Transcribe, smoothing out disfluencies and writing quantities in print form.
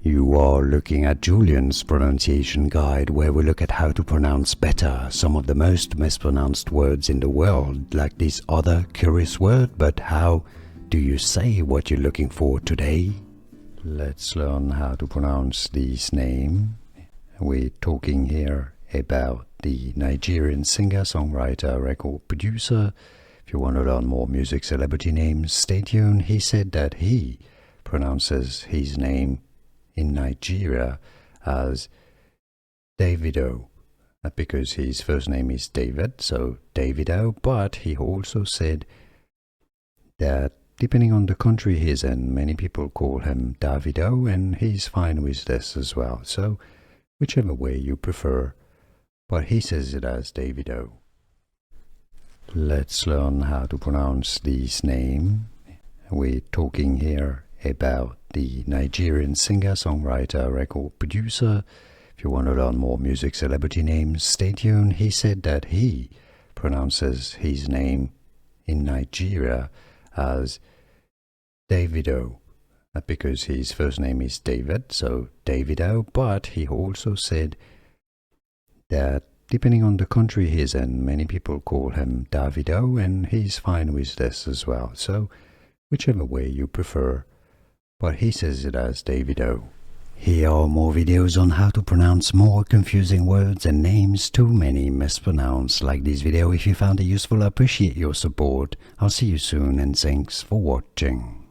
You are looking at Julian's pronunciation guide, where we look at how to pronounce better some of the most mispronounced words in the world, like this other curious word. But how do you say what you're looking for today? Let's learn how to pronounce this name. We're talking here about the Nigerian singer, songwriter, record producer. If you want to learn more music celebrity names, stay tuned. He said that he pronounces his name in Nigeria as Davido, because his first name is David, so Davido. But he also said that depending on the country he's in, many people call him Davido, and he's fine with this as well. So whichever way you prefer, but he says it as Davido. Let's learn how to pronounce this name. We're talking here about the Nigerian singer, songwriter, record producer. If you want to learn more music celebrity names, stay tuned. He said that he pronounces his name in Nigeria as Davido, because his first name is David, so Davido. But he also said that depending on the country he's in, many people call him Davido, and he's fine with this as well. So whichever way you prefer, but he says it as Davido. Here are more videos on how to pronounce more confusing words and names too many mispronounced. Like this video if you found it useful. I appreciate your support. I'll see you soon, and thanks for watching.